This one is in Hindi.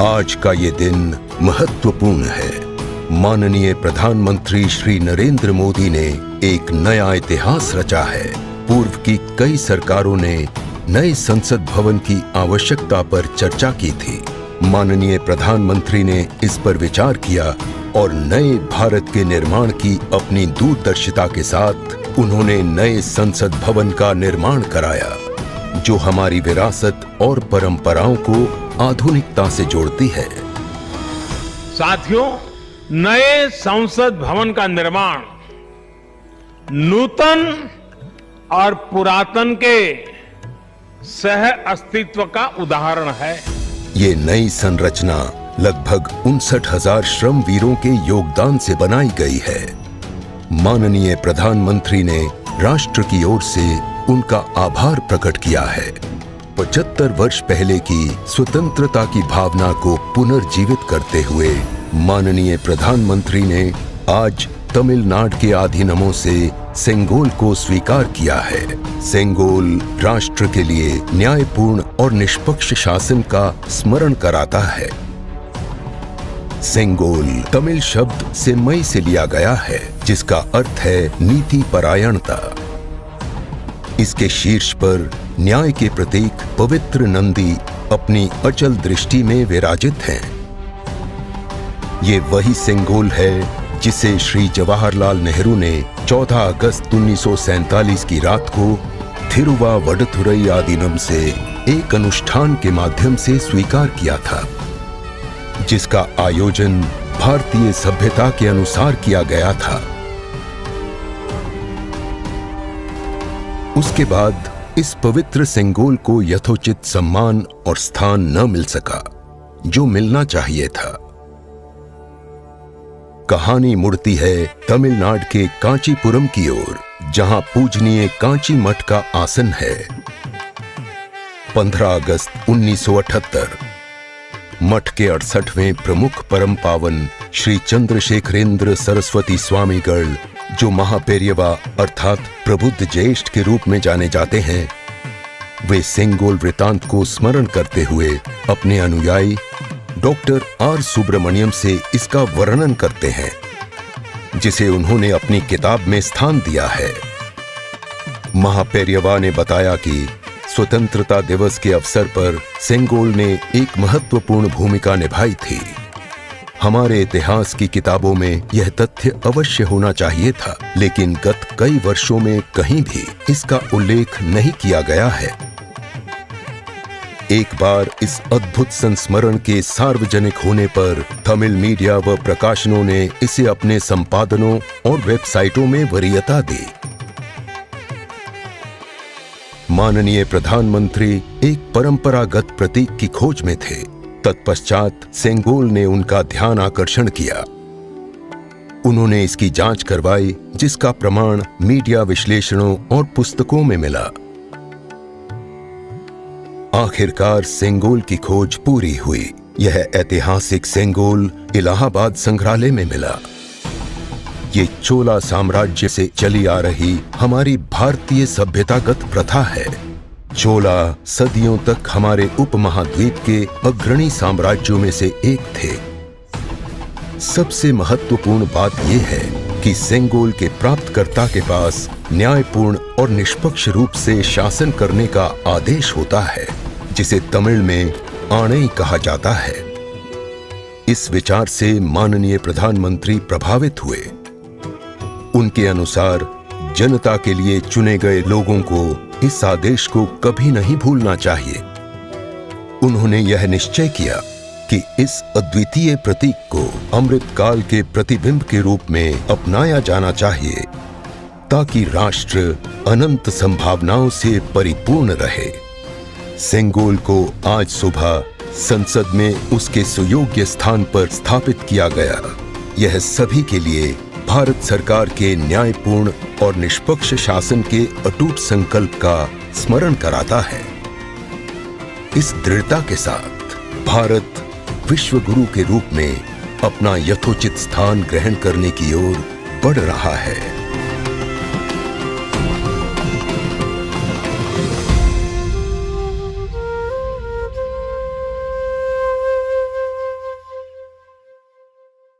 आज का ये दिन महत्वपूर्ण है। माननीय प्रधानमंत्री श्री नरेंद्र मोदी ने एक नया इतिहास रचा है। पूर्व की कई सरकारों ने नए संसद भवन की आवश्यकता पर चर्चा की थी। माननीय प्रधानमंत्री ने इस पर विचार किया और नए भारत के निर्माण की अपनी दूरदर्शिता के साथ उन्होंने नए संसद भवन का निर्माण कराया, जो हमारी विरासत और परंपराओं को आधुनिकता से जोड़ती है। साथियों, नए संसद भवन का निर्माण नूतन और पुरातन के सह अस्तित्व का उदाहरण है। ये नई संरचना लगभग 59,000 श्रमवीरों के योगदान से बनाई गई है। माननीय प्रधानमंत्री ने राष्ट्र की ओर से उनका आभार प्रकट किया है। 75 वर्ष पहले की स्वतंत्रता की भावना को पुनर्जीवित करते हुए माननीय प्रधानमंत्री ने आज तमिलनाडु के अधीनमों से सेंगोल को स्वीकार किया है। सेंगोल राष्ट्र के लिए न्यायपूर्ण और निष्पक्ष शासन का स्मरण कराता है। सेंगोल तमिल शब्द से मई से लिया गया है, जिसका अर्थ है नीति परायणता। इसके शीर्ष पर न्याय के प्रतीक पवित्र नंदी अपनी अचल दृष्टि में विराजित हैं। ये वही सेंगोल है जिसे श्री जवाहरलाल नेहरू ने 14 अगस्त 1947 की रात को थिरुवावडथुरई आदीनम से एक अनुष्ठान के माध्यम से स्वीकार किया था, जिसका आयोजन भारतीय सभ्यता के अनुसार किया गया था। उसके बाद इस पवित्र सेंगोल को यथोचित सम्मान और स्थान न मिल सका, जो मिलना चाहिए था। कहानी मुड़ती है तमिलनाडु के कांचीपुरम की ओर, जहां पूजनीय कांची मठ का आसन है। 15 अगस्त 1978 मठ के 68वें प्रमुख परम पावन श्री चंद्रशेखरेंद्र सरस्वती स्वामीगढ़, जो महापेरियवा अर्थात प्रबुद्ध ज्येष्ठ के रूप में जाने जाते हैं, वे सेंगोल वृतांत को स्मरण करते हुए अपने अनुयायी डॉक्टर आर सुब्रमण्यम से इसका वर्णन करते हैं, जिसे उन्होंने अपनी किताब में स्थान दिया है। महापेरियवा ने बताया कि स्वतंत्रता दिवस के अवसर पर सेंगोल ने एक महत्वपूर्ण भूमिका निभाई थी। हमारे इतिहास की किताबों में यह तथ्य अवश्य होना चाहिए था, लेकिन गत कई वर्षों में कहीं भी इसका उल्लेख नहीं किया गया है। एक बार इस अद्भुत संस्मरण के सार्वजनिक होने पर तमिल मीडिया व प्रकाशनों ने इसे अपने संपादनों और वेबसाइटों में वरीयता दी। माननीय प्रधानमंत्री एक परंपरागत प्रतीक की खोज में थे। तत्पश्चात सेंगोल ने उनका ध्यान आकर्षण किया। उन्होंने इसकी जांच करवाई, जिसका प्रमाण मीडिया विश्लेषणों और पुस्तकों में मिला। आखिरकार सेंगोल की खोज पूरी हुई। यह ऐतिहासिक सेंगोल इलाहाबाद संग्रहालय में मिला। ये चोला साम्राज्य से चली आ रही हमारी भारतीय सभ्यतागत प्रथा है। चोला सदियों तक हमारे उपमहाद्वीप के अग्रणी साम्राज्यों में से एक थे। सबसे महत्वपूर्ण बात यह है कि सेंगोल के प्राप्तकर्ता के पास न्यायपूर्ण और निष्पक्ष रूप से शासन करने का आदेश होता है, जिसे तमिल में आणई कहा जाता है। इस विचार से माननीय प्रधानमंत्री प्रभावित हुए। उनके अनुसार जनता के लिए चुने गए लोगों को इस आदेश को कभी नहीं भूलना चाहिए। उन्होंने यह निश्चय किया कि इस अद्वितीय प्रतीक को अमृतकाल के प्रतिबिंब के रूप में अपनाया जाना चाहिए, ताकि राष्ट्र अनंत संभावनाओं से परिपूर्ण रहे। सेंगोल को आज सुबह संसद में उसके सुयोग्य स्थान पर स्थापित किया गया। यह सभी के लिए भारत सरकार के न्यायपूर्ण और निष्पक्ष शासन के अटूट संकल्प का स्मरण कराता है। इस दृढ़ता के साथ भारत विश्व गुरु के रूप में अपना यथोचित स्थान ग्रहण करने की ओर बढ़ रहा है।